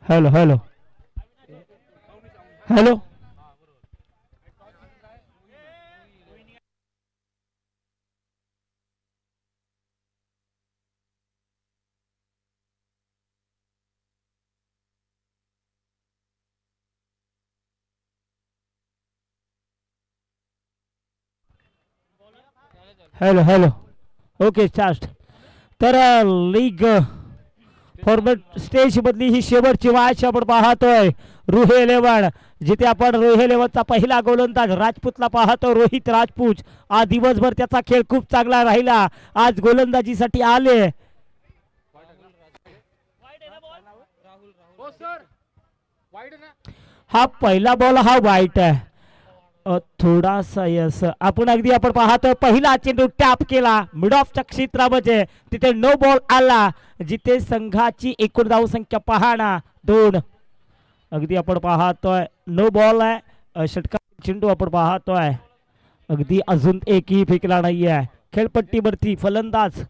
Hello hello hello hello hello okay chaste तर league format stage मधली ही शेवटची match आपण पाहतोय रुहे इलेव्हन जिथे आपण रुहे इलेव्हनचा पहिला गोलंदाज राजपूतला पाहतो रोहित राजपूत आज दिवसभर त्याचा खेळ खूप चांगला राहिला आज गोलंदाजीसाठी आले हा पहिला बॉल हा वाईट आहे थोडासा यस आपण पाहतोय पहिला चेंडू टॅप केला मिड ऑफच्या क्षेत्रामध्ये तिथे नो बॉल आला जिथे संघाची एकूण धावसंख्या पाहणा 2 अगदी आपण पाहतोय नो बॉल आहे षटकार चेंडू आपण पाहतोय अगदी अजून एकही फेकला नाहीये खेळपट्टीवरती फलंदाज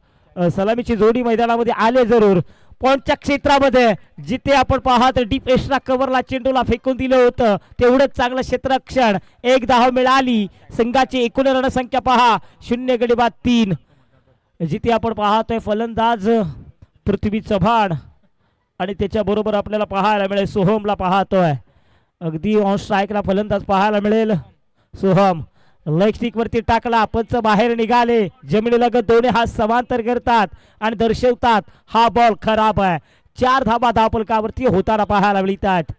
सलामीची जोडी मैदानामध्ये आले जरूर पॉइंटच्या क्षेत्रामध्ये जिथे आपण पाहत डीप एक्स्ट्रा कव्हरला चेंडूला फेकून दिलं होतं तेवढंच चांगलं क्षेत्ररक्षण एक धाव मिळाली संघाची एकूण रणसंख्या पहा 0 गडी बाद 3 जिथे आपण पाहतोय फलंदाज पृथ्वी चव्हाण आणि त्याच्या बरोबर आपल्याला पाहायला मिळेल सोहमला पाहतोय अगदी ऑन स्ट्राईकला फलंदाज पाहायला मिळेल सोहम लेग स्टिक वरती टाकला पंच बाहेर निघाले जमिनीलगत दोन्ही हात समांतर करतात आणि दर्शवतात हा बॉल खराब आहे 4 धाबा धावफलकावरती होताना पाहायला मिळतात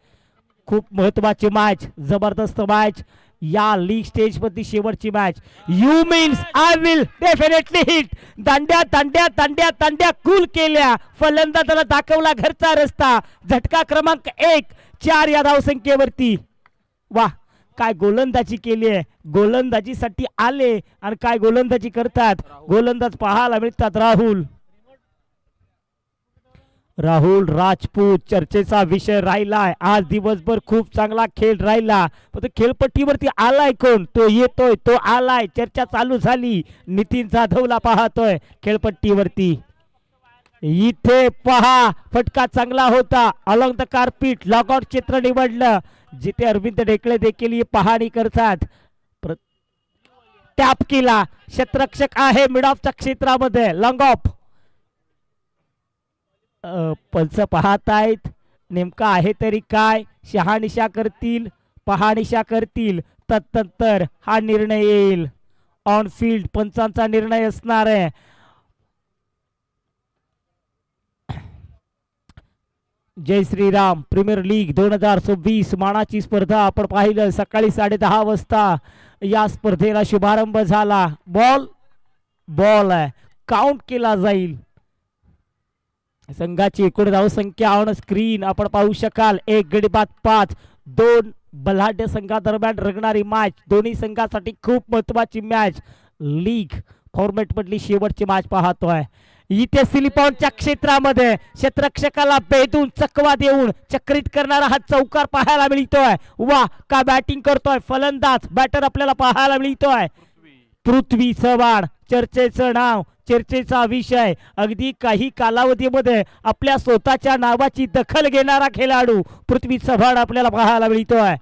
खूप महत्वाची मॅच जबरदस्त मॅच या लीग स्टेज मधली शेवटची match you means I will definitely hit दांड्या दांड्या दांड्या दांड्या कूल केल्या फलंदाजाला दाखवला घरचा रस्ता झटका क्रमांक 1 4 या धावसंख्येवरती वा काय गोलंदाजी केली आहे गोलंदाजीसाठी आले आणि काय गोलंदाजी करतात गोलंदाज पाहायला मिळतात राहुल राजपूत चर्चेचा विषय राहिलाय आज दिवसभर खूप चांगला खेळ राहिला पण खेळपट्टीवरती आलाय कोण तो येतोय तो आलाय चर्चा चालू झाली नितीन जाधवला पाहतोय खेळपट्टीवरती इथे पहा फटका चांगला होता अलॉंग द कार्पेट लॉकआउट क्षेत्र निवडलं जिथे अरविंद ढेकळे देखील पाहणी करतात टॅप केला क्षेत्ररक्षक आहे मिड ऑफच्या क्षेत्रामध्ये लॉंग ऑफ पंच पाहतायत नेमका आहे तरी काय शहानिशा करतील पहानिशा करतील तदनंतर हा निर्णय येईल ऑन फील्ड पंचांचा निर्णय असणार आहे जय श्रीराम प्रीमियर लीग 2026 मानाची स्पर्धा आपण पाहिलं सकाळी 10:30 वाजता या स्पर्धेला शुभारंभ झाला बॉल आहे काउंट केला जाईल संघाची एकूण धावसंख्या ऑन स्क्रीन आपण पाहू शकाल 1 गडी बाद 5 2 बलाढ्य संघादरम्यान रंगणारी मॅच दोन्ही संघासाठी खूप महत्वाची मॅच लीग फॉर्मॅट मधली शेवटची मॅच पाहतोय इथे सिलिपॉनच्या क्षेत्रामध्ये क्षेत्ररक्षकाला भेदून चकवा देऊन चक्रित करणारा हा चौकार पाहायला मिळतोय वा का बॅटिंग करतोय फलंदाज बॅटर आपल्याला पाहायला मिळतोय पृथ्वी चव्हाण चर्चेचं नाव चर्चेचा विषय अगदी काही कालावधीमध्ये आपल्या स्वतःच्या नावाची दखल घेणारा खेळाडू पृथ्वी चव्हाण आपल्याला पाहायला मिळतोय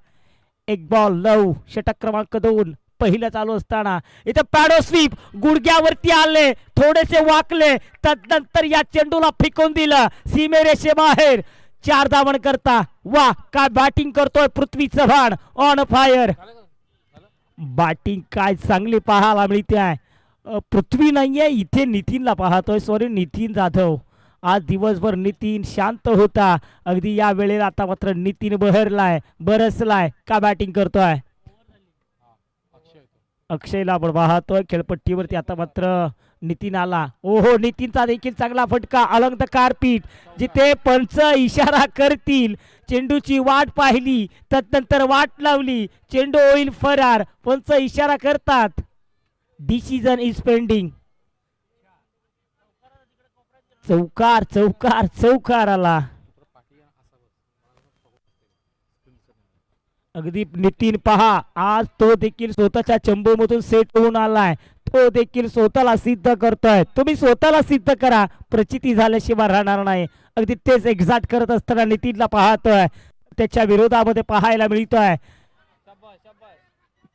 1 बॉल 9 षटक क्रमांक 2 पहिलं चालू असताना इथं पॅडो स्वीप गुडघ्यावरती आले थोडेसे वाकले तदनंतर या चेंडूला फेकून दिलं सीमेरेषेबाहेर 4 धावन करता वा काय बॅटिंग करतोय पृथ्वी चव्हाण ऑन फायर बॅटिंग काय चांगली पाहायला मिळते आहे पृथ्वी नाहीये इथे नितीनला पाहतोय सॉरी नितीन जाधव आज दिवसभर नितीन शांत होता अगदी या वेळेला आता मात्र नितीन बरसलाय का बॅटिंग करतोय अक्षयला आपण पाहतोय खेळपट्टीवरती आता मात्र नितीन आला ओहो नितीनचा देखील चांगला फटका अलॉंग द कार्पेट जिथे पंच इशारा करतील चेंडूची वाट पाहिली तदनंतर वाट लावली चेंडू होईल फरार पंच इशारा करतात डिसिजन इज पेंडिंग चौकार आला अगदी नितीन पहा आज तो देखील स्वतःच्या चंबूमधून सेट होऊन आलाय तो देखील स्वतःला सिद्ध करतोय. तुम्ही स्वतःला सिद्ध करा, प्रचिती झाल्याशिवाय राहणार नाही. अगदी तेच एक्झॅक्ट करत असताना नितीनला पाहतोय, त्याच्या विरोधामध्ये पाहायला मिळतोय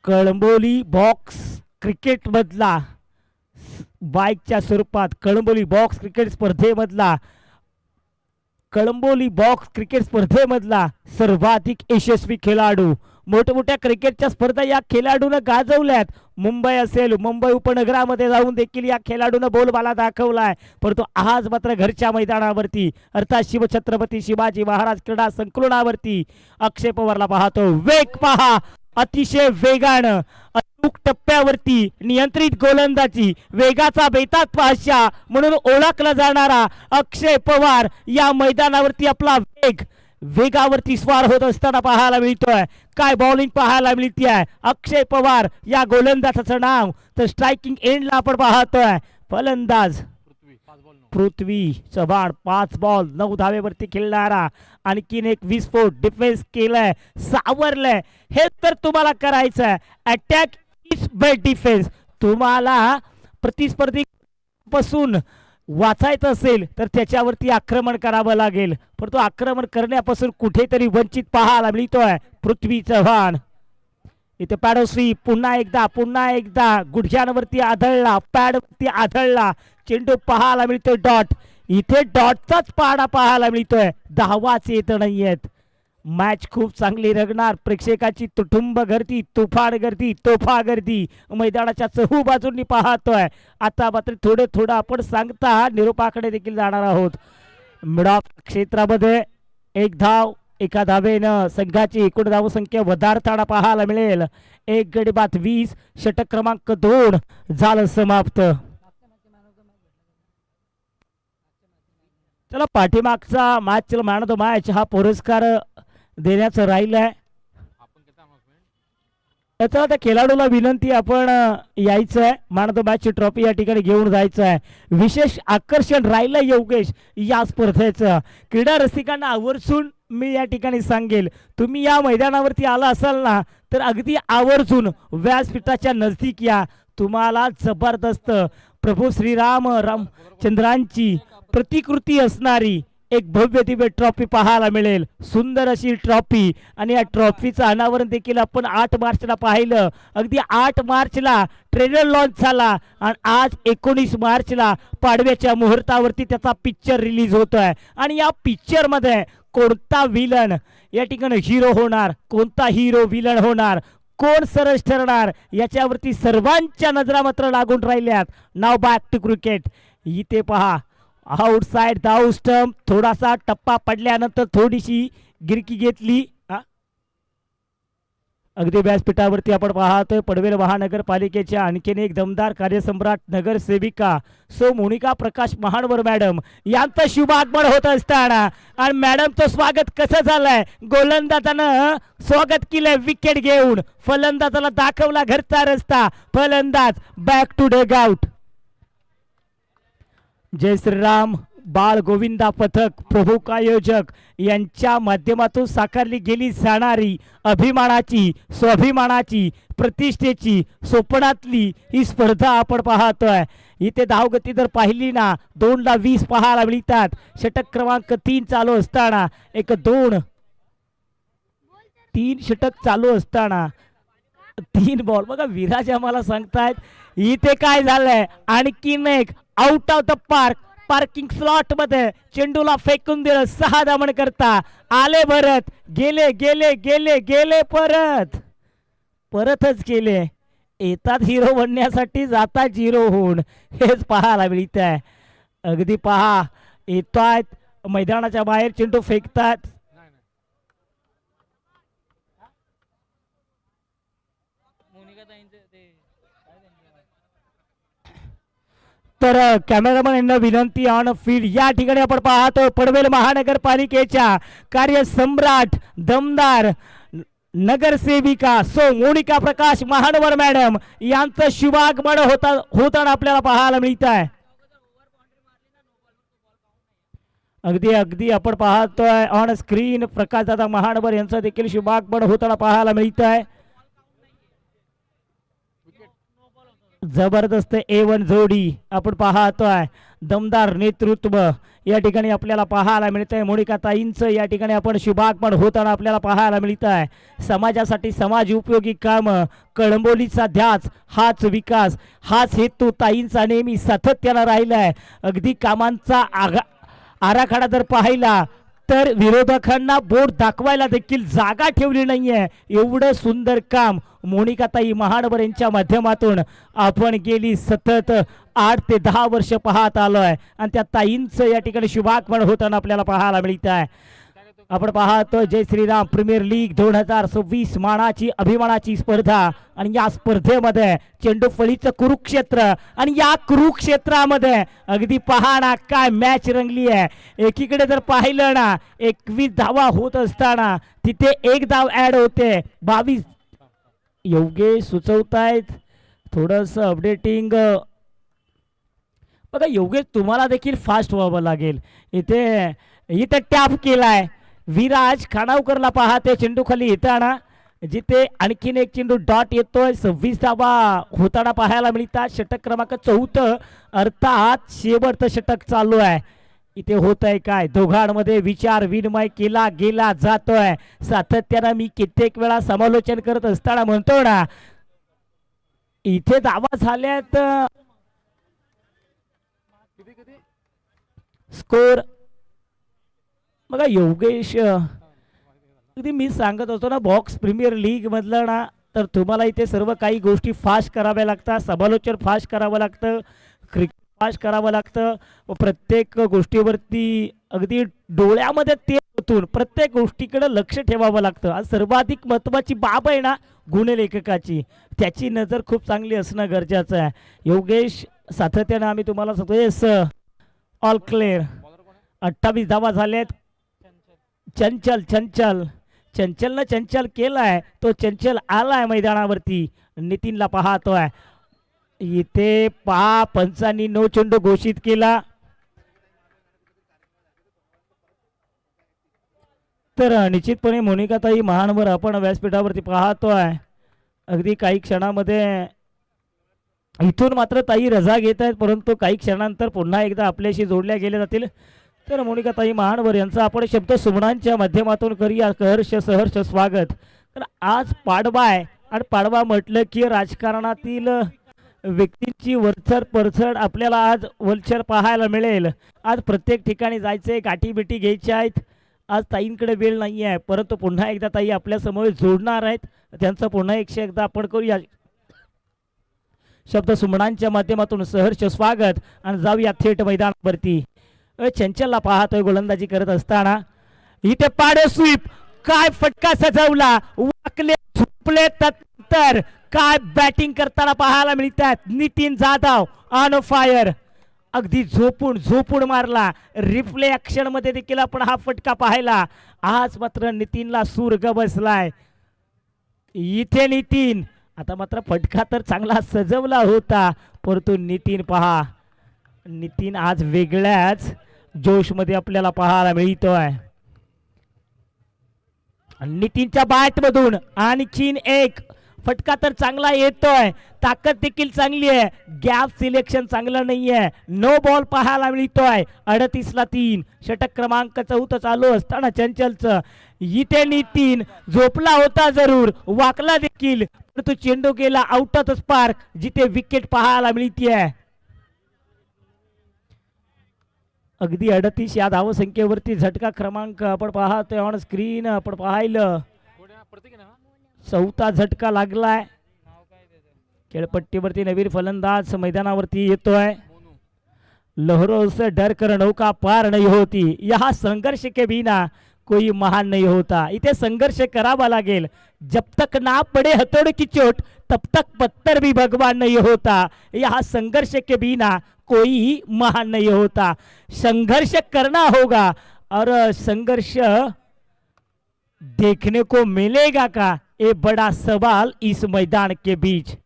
कळंबोली बॉक्स क्रिकेट मधला बाईकच्या स्वरूपात कळंबोली बॉक्स क्रिकेट स्पर्धेमधला कळंबोली बॉक्स क्रिकेट स्पर्धेमधला सर्वाधिक यशस्वी खेळाडू. मोठमोठ्या क्रिकेटच्या स्पर्धा या खेळाडूनं गाजवल्यात. मुंबई असेल, मुंबई उपनगरामध्ये जाऊन देखील या खेळाडूनं बोलबाला दाखवलाय. परंतु आज मात्र घरच्या मैदानावरती अर्थात शिवछत्रपती शिवाजी महाराज क्रीडा संकुलनावरती अक्षय पवारला पाहतो. वेग पहा, अतिशय वेगानं अचूक टप्प्यावरती नियंत्रित गोलंदाजी, वेगाचा बेतात पाशा म्हणून ओळखला जाणारा अक्षय पवार या मैदानावरती आपला वेगावरती स्वार होत असताना पाहायला मिळतोय. काय बॉलिंग पाहायला मिळते आहे. अक्षय पवार या गोलंदाजाचं नाव. तर स्ट्रायकिंग एंडला आपण पाहतोय फलंदाज पृथ्वी चव्हाण. 5 बॉल 9 धावेवरती खेळणारा, आणखीन एक विस्फोट डिफेन्स केलाय, सावरलंय. हे तर तुम्हाला करायचंय. Attack is by defence. तुम्हाला प्रतिस्पर्धी पासून वाचायचं असेल तर त्याच्यावरती आक्रमण करावं लागेल. परंतु आक्रमण करण्यापासून कुठेतरी वंचित पाहायला मिळतोय पृथ्वी चव्हाण. इथे पॅडोसी पुन्हा एकदा गुडघ्यांवरती आदळला, पॅडवरती आदळला. चेंडू पाहायला मिळतोय डॉट. इथे डॉटचाच पाडा पाहायला मिळतोय, धावाच येत नाहीयेत. मॅच खूप चांगली रंगणार. प्रेक्षकाची तुटुंब गर्दी, तुफान गर्दी, तोफा गर्दी मैदानाच्या चहू बाजूंनी पाहतोय. आता मात्र थोडं आपण सांगता निरोपाकडे देखील जाणार आहोत. मिड ऑफ क्षेत्रामध्ये 1 धाव, 1 धावेनं संघाची एकूण धावसंख्या वधारताना पाहायला मिळेल. 1 गडी बाद 20. षटक क्रमांक 2 झालं समाप्त. चला पाठीमागचा match man of the match हा पुरस्कार देण्याचं राहिलंय. तर त्या खेळाडूला विनंती, आपण यायचंय, मॅन ऑफ द मॅच ची ट्रॉफी या ठिकाणी घेऊन जायचं आहे. विशेष आकर्षण राहिलंय योगेश या स्पर्धेचं. क्रीडा रसिकांना आवर्जून मी या ठिकाणी सांगेल, तुम्ही या मैदानावरती आला असाल ना तर अगदी आवर्जून व्यासपीठाच्या नजदीक या. तुम्हाला जबरदस्त प्रभू श्रीराम रामचंद्रांची प्रतिकृती असणारी एक भव्य दिव्य ट्रॉफी पाहायला मिळेल. सुंदर अशी ट्रॉफी. आणि या ट्रॉफीचं अनावरण देखील आपण 8 मार्चला पाहिलं. अगदी 8 मार्चला ट्रेलर लॉन्च झाला आणि आज 19 मार्चला पाडव्याच्या मुहूर्तावरती त्याचा पिक्चर रिलीज होतोय. आणि या पिक्चर मध्ये कोणता विलन या ठिकाणी हिरो होणार, कोणता हिरो विलन होणार, कोण सरस ठरणार, याच्यावरती सर्वांच्या नजरा मात्र लागून राहिल्यात. नाव बॅक टू क्रिकेट. इथे पहा, आउटसाइड द स्टंप, थोडासा टप्पा पडल्यानंतर थोडीशी गिरकी घेतली. अगदी व्यासपीठावरती आपण पाहतोय पनवेल महानगरपालिकेच्या आणखीन एक दमदार कार्यसम्राट नगरसेविका सो मोनिका प्रकाश महानवर मॅडम यांचं शुभागमन होत असताना आणि मॅडमचं स्वागत कसं झालंय. गोलंदाजानं स्वागत केलंय विकेट घेऊन. फलंदाजाला दाखवला घरचा रस्ता. फलंदाज बॅक टू डग आउट. जय श्रीराम बाळ गोविंदा पथक प्रमुख आयोजक यांच्या माध्यमातून साकारली गेली जाणारी अभिमानाची, स्वाभिमानाची, प्रतिष्ठेची, स्वप्नातली ही स्पर्धा आपण पाहतोय. इथे धावगती जर पाहिली ना 2ला 20 पाहायला मिळतात. षटक क्रमांक 3 चालू असताना 3 षटक चालू असताना 3 बॉल. बघा विराज आम्हाला सांगतायत इथे काय झालंय. आणखीन एक out of the park. Parking slot मध्ये चेंडूला फेकून दिलं. 6 धावण करता आले भरत. गेले गेले गेले गेले परतच गेले. येतात हिरो बनण्यासाठी, जातात झिरो होऊन. हेच पाहायला मिळत आहे. अगदी पहा, येतात मैदानाच्या बाहेर चेंडू फेकतात. तर कॅमेरामॅन यांना विनंती, ऑन फील्ड या ठिकाणी आपण पाहतो पनवेल महानगरपालिकेच्या कार्यसम्राट दमदार नगरसेविका सो मोनिका प्रकाश महानवर मॅडम यांचं शुभागमन होताना आपल्याला पाहायला मिळत आहे. अगदी आपण पाहतोय ऑन स्क्रीन प्रकाश दादा महानवर यांचं देखील शुभागमन होताना पाहायला मिळत आहे. जबरदस्त A1 जोडी आपण पाहतोय. दमदार नेतृत्व या ठिकाणी आपल्याला पाहायला मिळत आहे. मोनिका ताईंचं या ठिकाणी आपण शुभागमन होताना आपल्याला पाहायला मिळत आहे. समाजासाठी समाज उपयोगी काम, कळंबोलीचा ध्यास, हाच विकास, हाच हेतू ताईंचा नेहमी सातत्यानं राहिला आहे. अगदी कामांचा आराखडा जर पाहिला तर विरोधकांना बोट दाखवायला देखील जागा ठेवली नाहीये. एवढं सुंदर काम मोनिकाताई महानवर यांच्या माध्यमातून आपण गेली सतत 8 ते 10 वर्ष पाहत आलोय आणि त्या ताईंचं या ठिकाणी शुभागमन होताना आपल्याला पाहायला मिळत आहे. आपण पाहतो जय श्रीराम प्रीमियर लीग 2026 मानाची अभिमानाची स्पर्धा आणि या स्पर्धेमध्ये चेंडू फळीचं कुरुक्षेत्र आणि या कुरुक्षेत्रामध्ये अगदी पहाना काय मॅच रंगली आहे. एकीकडे जर पाहिलं ना 21 धावा होत असताना तिथे एक धाव ऍड होते 22. योगेश सुचवतायत थोडंसं अपडेटिंग. बघा योगेश तुम्हाला देखील फास्ट व्हावं लागेल. इथे टॅप केलाय विराज खानावकरला पाहते चेंडू खाली येताना जिथे आणखीन एक चेंडू डॉट येतोय. 26 धावा होताना पाहायला मिळतात. षटक क्रमांक 4 अर्थात शेवटचं षटक चालू आहे. इथे होत आहे काय दोघांमध्ये विचार विनिमय केला गेला जातोय. सातत्यानं मी कित्येक वेळा समालोचन करत असताना म्हणतो ना इथे धावा झाल्यात स्कोर. बघा योगेश अगदी मी सांगत होतो ना बॉक्स प्रीमियर लीग मधलं ना तर तुम्हाला इथे सर्व काही गोष्टी फास्ट कराव्या लागतात. समालोचन फास्ट करावं लागतं, क्रिकेट फास्ट करावं लागतं व प्रत्येक गोष्टीवरती अगदी डोळ्यामध्ये ते ओतून प्रत्येक गोष्टीकडे लक्ष ठेवावं लागतं. आज सर्वाधिक महत्त्वाची बाब आहे ना गुणलेखकाची, त्याची नजर खूप चांगली असणं गरजेचं आहे. योगेश सातत्यानं आम्ही तुम्हाला सांगतो येस ऑल क्लिअर. 28 धावा झाल्यात. चंचलनं चंचल केलाय तो चंचल आलाय मैदानावरती. नितीनला पाहतोय इथे पंचांनी नो चेंडू घोषित केला. तर निश्चितपणे मोनिकाताई महानवर आपण व्यासपीठावरती पाहतोय. अगदी काही क्षणामध्ये इथून मात्र ताई रजा घेत आहेत परंतु काही क्षणांतर पुन्हा एकदा आपल्याशी जोडल्या गेल्या जातील. तर मोनिकाताई महानवर यांचं आपण शब्द सुमनांच्या माध्यमातून करूया सहर्ष स्वागत. तर आज पाडवा आहे आणि पाडवा म्हटलं की राजकारणातील व्यक्तींची वरचढ परचढ आपल्याला आज वलचर पाहायला मिळेल. आज प्रत्येक ठिकाणी जायचंय, गाठीबिटी घ्यायच्या आहेत. आज ताईंकडे वेळ नाही आहे परंतु पुन्हा एकदा ताई आपल्या समोर जोडणार आहेत. त्यांचं पुन्हा एकदा आपण करूया शब्द सुमनांच्या माध्यमातून सहर्ष स्वागत आणि जाऊया थेट मैदानावरती. चंचलला पाहतोय गोलंदाजी करत असताना इथे पाडे स्वीप काय फटका सजवला. वाकले झुपले तर काय बॅटिंग करताना पाहायला मिळतात. नितीन जाधव ऑन फायर अगदी झोपून मारला. रिप्ले ऍक्शन मध्ये देखील आपण हा फटका पाहिला. आज मात्र नितीनला सूर्ग बसलाय. इथे नितीन आता मात्र फटका तर चांगला सजवला होता परंतु नितीन पहा नितीन आज वेगळ्याच जोश मध्ये आपल्याला पाहायला मिळतोय. नितीनच्या बॅट मधून आणखीन एक फटका तर चांगला येतोय. ताकद देखील चांगली आहे. गॅप सिलेक्शन चांगलं नाहीये. नो बॉल पाहायला मिळतोय. 38ला 3 षटक क्रमांक 4 चालू असताना चंचलचं इथे नितीन झोपला होता जरूर, वाकला देखील परंतु चेंडू गेला आउट ऑफ स्पार्क जिथे विकेट पाहायला मिळतीये. अगदी 38 या धावसंख्येवरती झटका क्रमांक आपण पाहतोय ऑन स्क्रीन. आपण पाहिलं 4था झटका लागलाय. खेळपट्टीवरती नवीन फलंदाज मैदानावरती येतोय. लहरों से डर कर नौका पार नहीं होती, यहाँ संघर्ष के बिना कोई महान नहीं होता. इथे संघर्ष करावा लागेल. जब तक ना पड़े हथौड़े की चोट तब तक पत्थर भी भगवान नहीं होता. यहाँ संघर्ष के बिना कोई महान नहीं होता. संघर्ष करना होगा और संघर्ष देखने को मिलेगा का, ये बड़ा सवाल इस मैदान के बीच.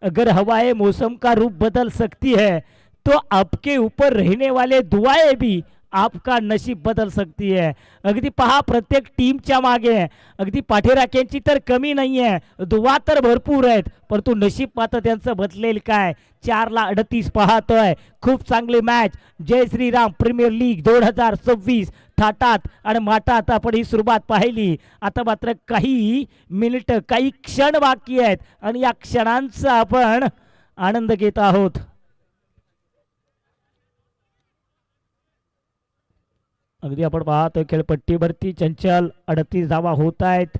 अगर हवाएं मौसम का रूप बदल सकती है तो आपके ऊपर रहने वाले दुआएं भी आपका नशीब बदल सकती है. अगदी पहा प्रत्येक टीमच्या मागे अगदी पाठीराख्यांची तर कमी नाही आहे, दुवा तर भरपूर आहेत, परंतु नशीब मात्र त्यांचं बदलेल काय. 4:38 पाहतोय. खूप चांगली मॅच. जय श्रीराम प्रीमियर लीग 2026 थाटात आणि माटात आपण ही सुरुवात पाहिली. आता मात्र काही मिनिटं काही क्षण बाकी आहेत आणि या क्षणांचा आपण आनंद घेत आहोत. अगदी आपण पाहतोय खेळपट्टीवरती चंचल 38 धावा होत आहेत.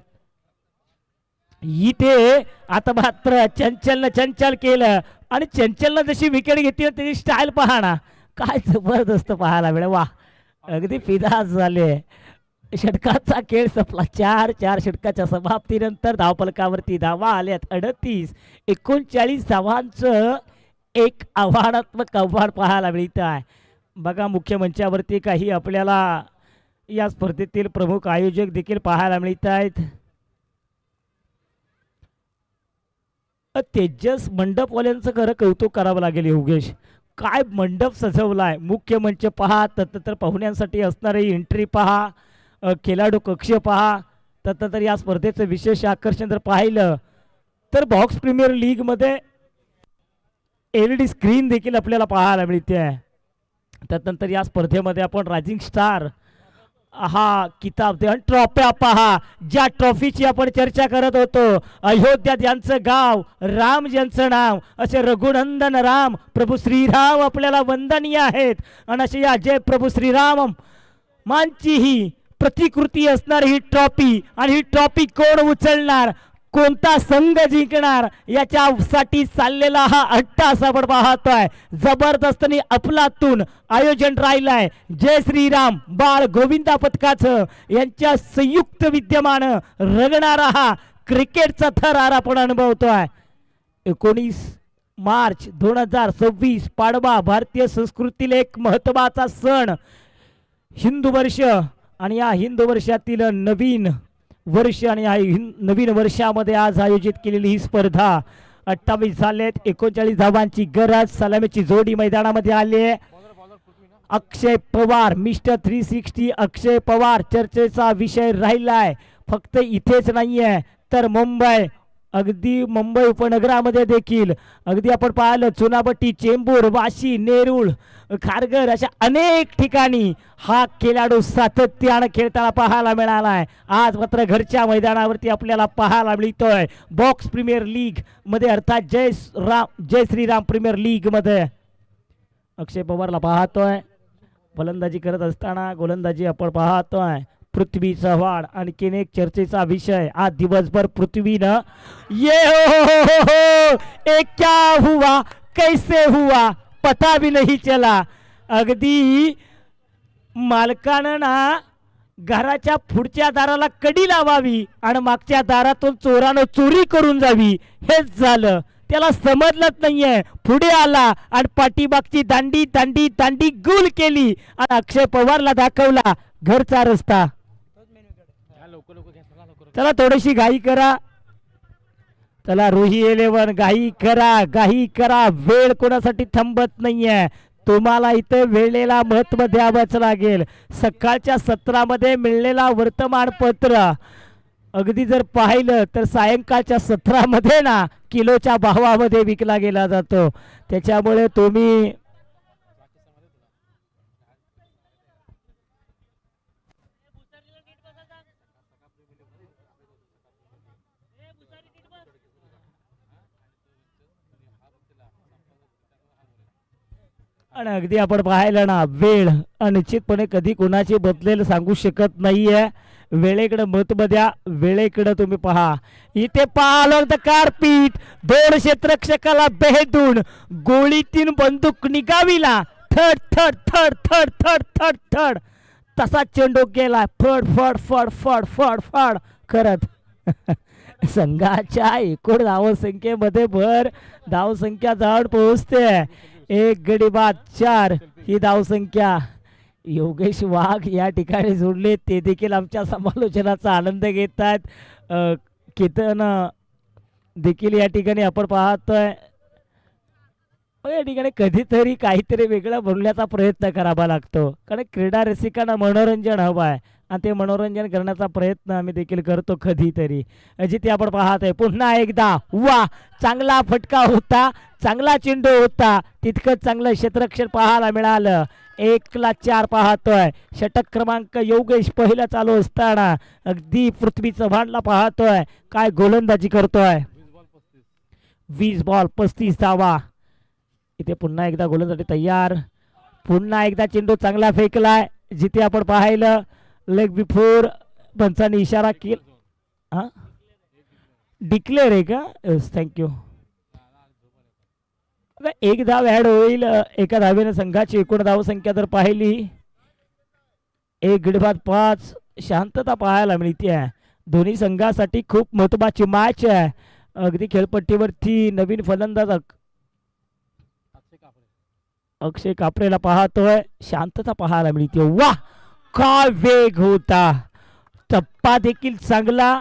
इथे आता मात्र चंचल केलं आणि चंचलनं जशी विकेट घेतली त्याची स्टाईल पहा ना, काय जबरदस्त पाहायला मिळेल. वा, अगदी फिदा झाले. षटकाचा खेळ संपला. 4 षटकाच्या समाप्तीनंतर धावफलकावरती धावा आल्यात 38. 39 धावांचं एक आव्हानात्मक आव्हान पाहायला मिळत आहे. बघा मुख्य मंचावरती काही आपल्याला या स्पर्धेतील प्रमुख आयोजक देखील पाहायला मिळत आहेत. तेजस मंडपवाल्यांचं खरं कौतुक करावं लागेल. योगेश, काय मंडप सजवलाय. मुख्य मंच पहा, तर पाहुण्यांसाठी असणारी एंट्री पहा, खेळाडू कक्ष पहा. तर या स्पर्धेचं विशेष आकर्षण जर पाहिलं तर बॉक्स प्रीमियर लीग मध्ये LED स्क्रीन देखील आपल्याला पाहायला मिळते आहे. त्यानंतर या स्पर्धेमध्ये आपण रायझिंग स्टार हा किताब दे, ट्रॉफ्या पहा. ज्या ट्रॉफीची आपण चर्चा करत होतो, अयोध्या ज्यांचं गाव, राम ज्यांचं नाव, असे रघुनंदन राम प्रभू श्रीराम आपल्याला वंदनीय आहेत. आणि असे या जय प्रभू श्रीराम मांची ही प्रतिकृती असणारी ही ट्रॉफी, आणि ही ट्रॉफी कोण उचलणार, कोणता संघ जिंकणार, याच्यासाठी चाललेला हा अट्टास आपण पाहतोय. जबरदस्तनी अफलातून आयोजन राहिलाय. जय श्रीराम बाळ गोविंदा पथकाचं यांच्या संयुक्त विद्यमान रंगणारा हा क्रिकेटचा थरार आपण अनुभवतोय. 19 मार्च 2026 पाडवा भारतीय संस्कृतीतील एक महत्त्वाचा सण, हिंदू वर्ष. आणि या हिंदू वर्षातील नवीन वर्ष आणि या नवीन वर्षामध्ये आज आयोजित केलेली ही स्पर्धा 28 झालेत. 39 धावांची गरज. सलामीची जोडी मैदानामध्ये आली आहे. अक्षय पवार मिस्टर 360 अक्षय पवार चर्चेचा विषय राहिलाय. फक्त इथेच नाहीये तर मुंबई, अगदी मुंबई उपनगरामध्ये देखील अगदी आपण पाहिलं चुनाभट्टी, चेंबूर, वाशी, नेरूळ, खारघर अशा अनेक ठिकाणी हा खेळाडू सातत्यानं खेळताना पाहायला मिळालाय. आज मात्र घरच्या मैदानावरती आपल्याला पाहायला मिळतोय. बॉक्स प्रीमियर लीग मध्ये अर्थात जय श्रीराम प्रीमियर लीग मध्ये अक्षय पवारला पाहतोय फलंदाजी करत असताना. गोलंदाजी आपण पाहतोय पृथ्वी चव्हाण. आणखीन एक चर्चेचा विषय आज दिवसभर पृथ्वीनं ये हो एक क्या हुआ कैसे हुआ पता भी नहीं चला. अगदी मालकानं ना घराच्या पुढच्या दाराला कडी लावावी आणि मागच्या दारातून चोरानं चोरी करून जावी, हेच झालं. त्याला समजलंच नाहीये. पुढे आला आणि पाठीमागची दांडी दांडी दांडी गुल केली आणि अक्षय पवारला दाखवला घरचा रस्ता. चला थोडीशी घाई करा. चला रोही 11 घाई करा. वेळ कोणासाठी थांबत नाहीये. तुम्हाला इथे वेळेला महत्व द्यावंच लागेल. सकाळच्या सत्रामध्ये मिळलेला वर्तमानपत्र अगदी जर पाहिलं तर सायंकाळच्या सत्रामध्ये ना किलोच्या भावामध्ये विकला गेला जातो. त्याच्यामुळे तुम्ही आणि अगदी आपण पाहिलं ना वेळ अनिश्चितपणे कधी कोणाची बदलेल सांगू शकत नाहीये. वेळेकडे महत्व द्या. वेळेकडे तुम्ही पहा. इथे पाहिलं द कारपीट 2 क्षेत्ररक्षकाला बेहदून गोळीतीन बंदूक निघाविला. थड थड थड थड थड थड थड तसा चेंडू गेला फड फड फड फड फड फड करत. संघाच्या एकूण धावसंख्येमध्ये भर धावसंख्या जाऊन पोहोचते. 1 गडी बाद 4 ही धावसंख्या. योगेश वाघ या ठिकाणी जोडले, ते देखील आमच्या समालोचनाचा आनंद घेत आहेत. केतन देखील या ठिकाणी आपण पाहतोय. या ठिकाणी कधीतरी काहीतरी वेगळं बोलण्याचा प्रयत्न करावा लागतो, कारण क्रीडा रसिकांना मनोरंजन हवं आहे आणि ते मनोरंजन करण्याचा प्रयत्न आम्ही देखील करतो कधीतरी. जिथे आपण पाहत आहे पुन्हा एकदा वा चांगला फटका होता, चांगला चेंडू होता, तितकंच चांगलं क्षेत्ररक्षण पाहायला मिळालं. 1ला 4 पाहतोय. षटक क्रमांक योगेश पहिला चालू असताना अगदी पृथ्वी चव्हाणला पाहतोय काय गोलंदाजी करतोय. 20 बॉल 35 धावा. इथे पुन्हा एकदा गोलंदाजी तयार. पुन्हा एकदा चेंडू चांगला फेकलाय, जिथे आपण पाहिलं लेग बिफोर पंचांनी इशारा केला. हा डिक्लेअर आहे का? Yes thank you. एक धाव ऍड होईल. एका धावेने संघाची एकूण धावसंख्या जर पाहिली 1 गडी बाद 5. शांतता पाहायला मिळते. दोन्ही संघासाठी खूप महत्वाची मॅच आहे. अगदी खेळपट्टीवरती नवीन फलंदाज अक्षय कापरेला पाहतोय. शांतता पाहायला मिळते. वा काय वेग होता. टप्पा देखील चांगला,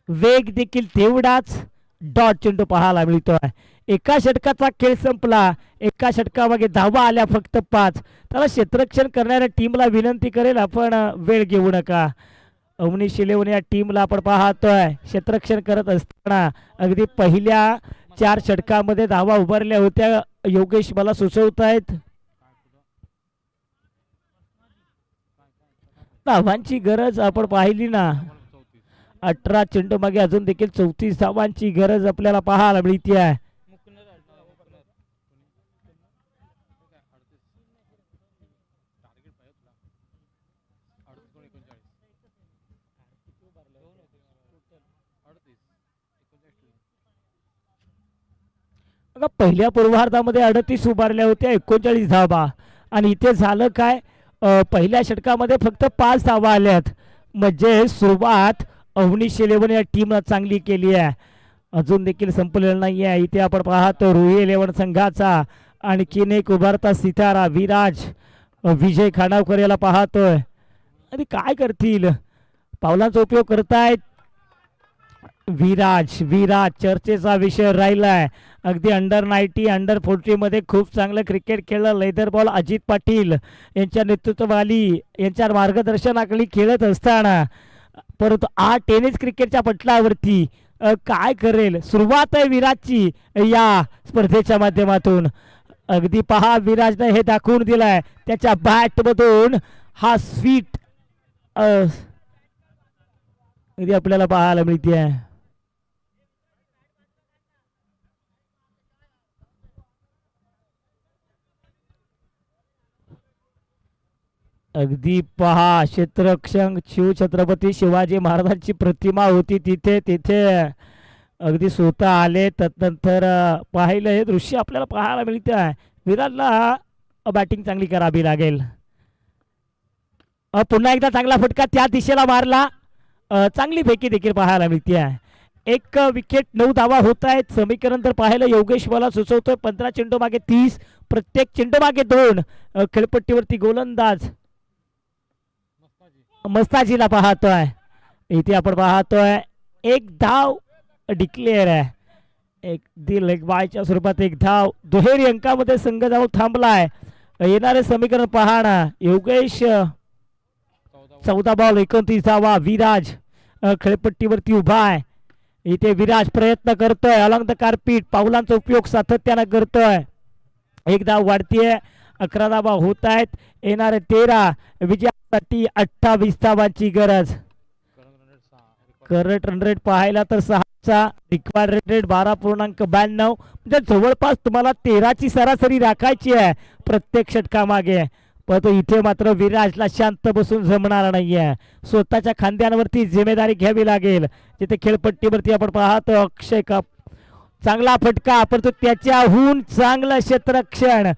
वेग देखील तेवढाच. डॉट चेंडू पाहायला मिळतोय. एका षटकाचा खेळ संपला. एका षटकामागे धावा आल्या फक्त 5. त्याला क्षेत्ररक्षण करणाऱ्या टीमला विनंती करेल आपण वेळ घेऊ नका. अवनी शिलेवून या टीमला आपण पाहतोय क्षेत्ररक्षण करत असताना अगदी पहिल्या 4 षटकामध्ये धावा उभारल्या होत्या. योगेश मला सुचवत आहेत धावांची गरज आपण पाहिली ना. 18 चेंडू मागे अजून देखील 34 धावांची गरज आपल्याला पाहायला मिळते आहे. पहिल्या पूर्वार्धामध्ये 38 उभारल्या होत्या, 39 धावा. आणि इथे झालं काय, पहिल्या षटकामध्ये फक्त 5 धावा आल्यात. म्हणजे सुरुवात अवनीश इलेव्हन या टीमनं चांगली केली आहे. अजून देखील संपलेलं नाही आहे. इथे आपण पाहतो रुई इलेव्हन संघाचा आणखीन एक उभारता सितारा विराज विजय खानावकर याला पाहतोय. आणि काय करतील, पावलांचा उपयोग करतायत. विराज चर्चेचा विषय राहिलाय. अगदी अंडर-19 अंडर-40 मध्ये खूप चांगलं क्रिकेट खेळलं. लेदर बॉल अजित पाटील यांच्या नेतृत्वाखाली यांच्या मार्गदर्शनाखाली खेळत असताना परंतु टेनिस क्रिकेटच्या पटलावरती काय करेल. सुरुवात आहे विराजची या स्पर्धेच्या माध्यमातून. अगदी पहा विराजने हे दाखवून दिलाय त्याच्या बॅटमधून हा स्वीट अगदी आपल्याला पाहायला मिळते आहे. अगदी पहा क्षेत्ररक्षक शिवछत्रपती शिवाजी महाराजांची प्रतिमा होती तिथे अगदी स्वतः आले. तदनंतर पाहिलं हे दृश्य आपल्याला पाहायला मिळते आहे. विराटला बॅटिंग चांगली करावी लागेल. पुन्हा एकदा चांगला फटका त्या दिशेला मारला. चांगली फेकी देखील पाहायला मिळते आहे. 1 विकेट 9 धावा होत आहेत. समीकरण जर पाहिलं योगेश मला सुचवतोय 15 चेंडू मागे 30, प्रत्येक चेंडू मागे 2. खेळपट्टीवरती गोलंदाज मस्ताजीला पाहतोय. इथे आपण पाहतोय 1 धाव डिक्लेअर आहे. एक लेग बायच्या स्वरूपात 1 धाव. दुहेरी अंकामध्ये संघ जाऊन थांबलाय. येणारे समीकरण पाहणा योगेश 14 बॉल 29 धावा. विराज खेळपट्टीवरती उभा आहे. इथे विराज प्रयत्न करतोय अलॉंग द कार्पेट. पावलांचा उपयोग सातत्यानं करतोय. 1 धाव वाढतीये. 11 धावा होत आहेत. येणारे 13. विजयासाठी 28 धावांची गरज. करंट रन रेट पाहायला तर 6चा, रिक्वायर्ड रन रेट 12.92. म्हणजे जवळपास तुम्हाला 13ची सरासरी राखायची आहे प्रत्येक षटकामागे. परंतु इथे मात्र विराजला शांत बसून जमणार नाहीये. स्वतःच्या खांद्यांवरती जिम्मेदारी घ्यावी लागेल. जिथे खेळपट्टीवरती आपण पाहतो अक्षय काप चांगला फटका, परंतु त्याच्याहून चांगलं क्षेत्ररक्षण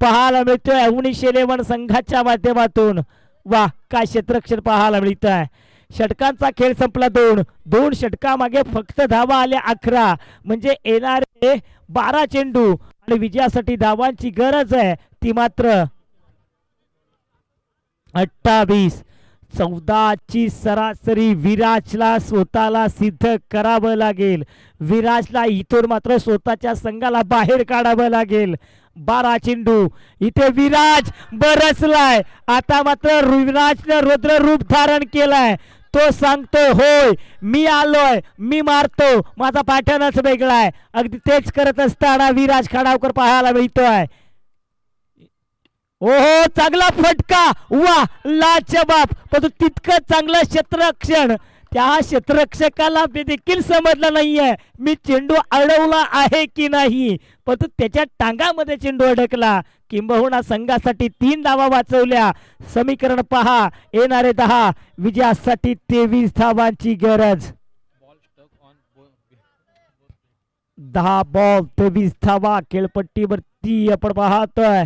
पाहायला मिळतोय अवनीश इलेव्हन संघाच्या माध्यमातून. वा काय क्षेत्ररक्षण पाहायला मिळत आहे. षटकांचा खेळ संपला. 2 षटकामागे फक्त धावा आल्या 11. म्हणजे येणारे 12 चेंडू आणि विजयासाठी धावांची गरज आहे ती मात्र 28. 14ची सरासरी विराजला स्वतःला सिद्ध करावं लागेल. विराजला इथून मात्र स्वतःच्या संघाला बाहेर काढावं लागेल. 12 चेंडू इथे विराज बरसलाय. आता मात्र विराजने रुद्र रूप धारण केलाय. तो सांगतोय होय मी आलोय, मी मारतो, माझा पॅटर्नच वेगळा आहे. अगदी तेच करत असताना विराज खाडावकर पाहायला मिळतोय. ओहो चांगला फटका, वा लाजवाब. परंतु तितकं चांगलं क्षेत्ररक्षण त्या क्षेत्ररक्षकाला देखील समजलं नाहीये मी चेंडू अडवला आहे की नाही. परंतु त्याच्या टांगामध्ये चेंडू अडकला. किंबहुना संघासाठी 3 धावा वाचवल्या. समीकरण पहा, येणारे 10, विजयासाठी 23 धावांची गरज. 10 बॉल 23 धावा खेळपट्टीवरती आपण पाहतोय.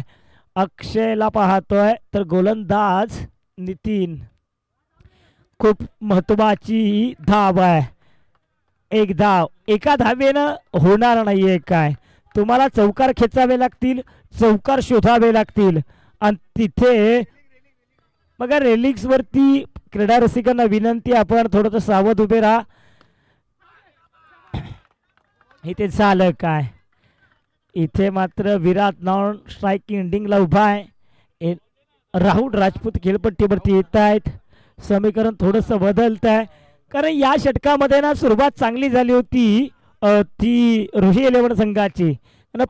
अक्षयला पाहतोय तर गोलंदाज नितीन. खूप महत्वाची धाव आहे. एक धाव एका धावेनं होणार नाहीये. काय तुम्हाला चौकार खेचावे लागतील, चौकार शोधावे लागतील. आणि तिथे बघा रेलिंग्स वरती क्रीडा रसिकांना विनंती, आपण थोडंसं सावध उभे राहा. इथे झालं काय, इथे मात्र विराट नॉन स्ट्राईक एंडिंगला उभा आहे. राहुल राजपूत खेळपट्टीवरती येत आहेत. समीकरण थोडंसं बदलत आहे कारण या षटकामध्ये ना सुरुवात चांगली झाली होती ती रोही 11 संघाची.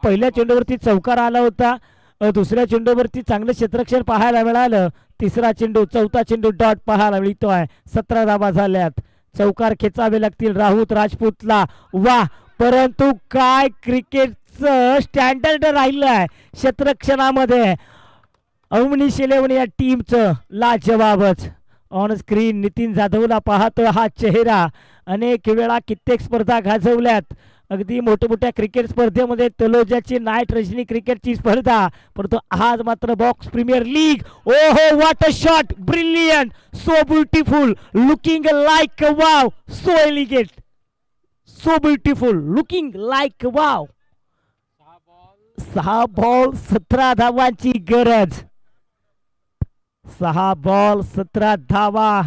पहिल्या चेंडूवरती चौकार आला होता, दुसऱ्या चेंडूवरती चांगलं क्षेत्ररक्षण पाहायला मिळालं. तिसरा चेंडू, चौथा चेंडू डॉट पाहायला मिळतोय. 17 धावा झाल्यात. चौकार खेचावे लागतील राहुल राजपूतला. वा, परंतु काय क्रिकेटचं स्टँडर्ड राहिलंय क्षेत्ररक्षणामध्ये अवनीश 11 या टीमचं. लाजवाबच. ऑन स्क्रीन नितीन जाधवला पाहतोय. हा चेहरा अनेक वेळा कित्येक स्पर्धा गाजवल्यात. अगदी मोठ्या क्रिकेट स्पर्धेमध्ये तलोजाची नाईट रजनी क्रिकेटची स्पर्धा. परंतु आज मात्र बॉक्स प्रीमियर लीग. ओहो what a shot, brilliant, so beautiful, looking like wow, so elegant, so beautiful, looking like wow. 6 ball 17 धावांची गरज. 6 बॉल 17 धावा.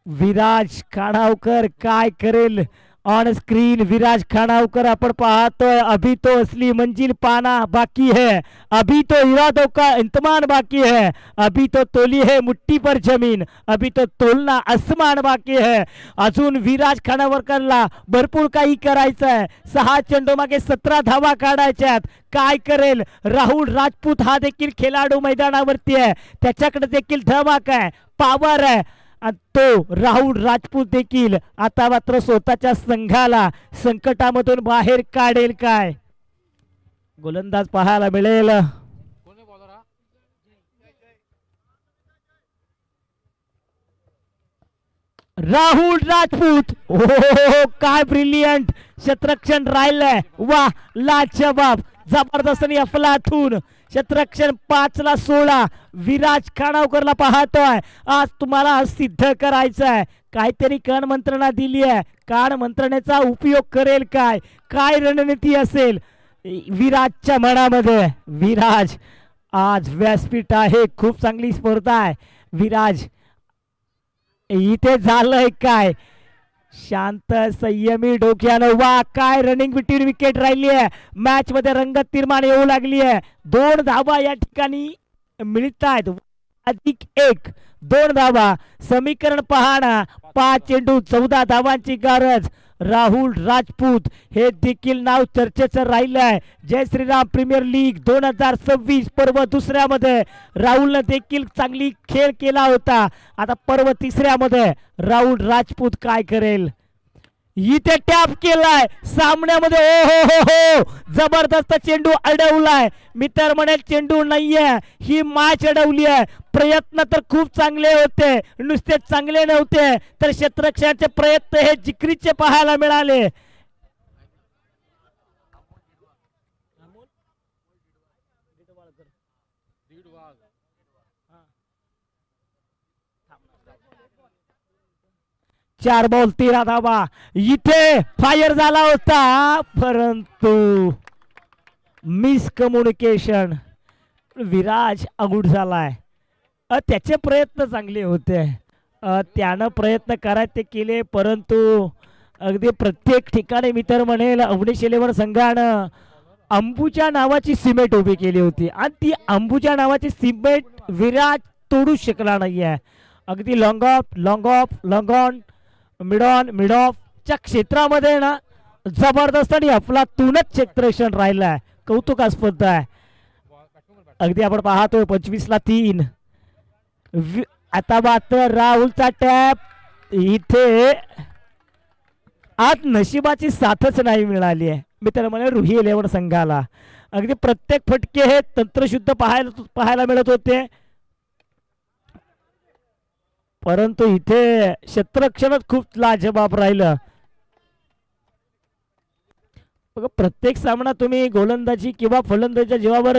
विराज खानावकर काय करेल. ऑन स्क्रीन विराज खानावकर आपण पाहतोय. अभी तो असली मंजिल पाना बाकी है, अभी तो इरादों का इंतमान बाकी है, अभी तो तोली है मुट्ठी पर जमीन, अभी तो तोलना आसमान बाकी है. अजून विराज खानावरकरला भरपूर काही करायचं आहे. 6 चेंडू मागे 17 धावा काढायच्यात. काय करेल राहुल राजपूत. हा देखील खेळाडू मैदानावरती आहे, त्याच्याकडे देखील धमाक आहे, पॉवर आहे. तो राहुल राजपूत देखील आता मात्र स्वतःच्या संघाला संकटामधून बाहेर काढेल काय. गोलंदाज पाहायला मिळेल. राहुल राजपूत. हो काय ब्रिलियंट क्षेत्ररक्षण राहिलंय. वा, लाजवाब, जबरदस्त आणि अफलातून क्षेत्ररक्षण. 5 ला 16. विराज खानावकरला पाहतोय. आज तुम्हाला सिद्ध करायचं आहे. काहीतरी कान मंत्रणा दिली आहे. कान मंत्रणेचा उपयोग करेल काय, काय रणनीती असेल विराजच्या मनामध्ये. विराज आज व्यासपीठ आहे, खूप चांगली स्पर्धा आहे. विराज इथे झालंय काय, शांत संयमी डोक्यानं. वा, काय रनिंग बिटवीन विकेट राहिली आहे. मॅच मध्ये रंगत निर्माण येऊ लागली आहे. 2 धावा या ठिकाणी मिळत आहेत. अधिक 1, 2 धावा. समीकरण पाहणा. 5 चेंडू 14 धावांची गरज. राहुल राजपूत हे देखील नाव चर्चेचं राहिलं आहे. जय श्रीराम प्रीमियर लीग 2026 पर्व 2ऱ्यामध्ये राहुलने देखील चांगली खेळ केला होता. आता पर्व 3ऱ्यामध्ये राहुल राजपूत काय करेल. इथे टॅप केलाय सामन्यामध्ये. ओ हो हो हो, जबरदस्त चेंडू अडवलाय. मी तर म्हणेल चेंडू नाहीये, ही मॅच अडवली आहे. प्रयत्न तर खूप चांगले होते, नुसते चांगले नव्हते तर क्षेत्ररक्षणाचे प्रयत्न हे जिकरीचे पाहायला मिळाले. चार बॉल 13 धावा. इथे फायर झाला होता परंतु मिसकम्युनिकेशन. विराज आउट झालाय. त्याचे प्रयत्न चांगले होते. त्यानं प्रयत्न करायचे केले, परंतु अगदी प्रत्येक ठिकाणी मी तर म्हणेल अवनीश इलेव्हन संघानं अंबुजा नावाची सिमेंट उभी केली होती आणि ती अंबुजा नावाची सिमेंट विराट तोडू शकला नाहीये. अगदी long off long off long on mid ऑफच्या क्षेत्रामध्ये ना जबरदस्त आणि अफलातूनच क्षेत्ररक्षण राहिलाय, कौतुकास्पद आहे. अगदी आपण पाहतोय 25-3. आता मात्र राहुलचा टॅप इथे आज नशिबाची साथच नाही मिळाली आहे मित्र म्हणे रुही इलेव्हन संघाला. अगदी प्रत्येक फटके हे तंत्रशुद्ध पाहायला मिळत होते, परंतु इथे क्षेत्ररक्षणच खूप लाजबाब राहिलं. प्रत्येक सामना तुम्ही गोलंदाजी किंवा फलंदाजीच्या जीवावर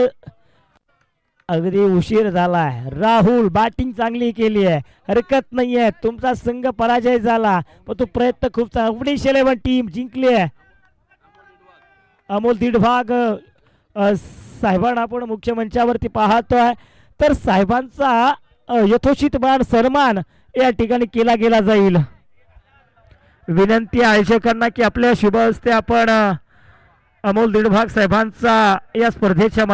अगदी उशीर झालाय. राहुल बॅटिंग चांगली केली आहे, हरकत नाहीये. तुमचा संघ पराजय झाला पण तो प्रयत्न खूप चांगला. अवनीश इलेव्हन टीम जिंकली आहे. अमोल दीडभाग साहेबांना आपण मुख्य मंचावरती पाहतोय, तर साहेबांचा यथोचित मान सन्मान या ठिकाणी केला गेला जाईल. विनंती आयोजकांना की आपल्या शुभ हस्ते आपण अमोल दीडभाग साहेबांचा या स्पर्धेच्या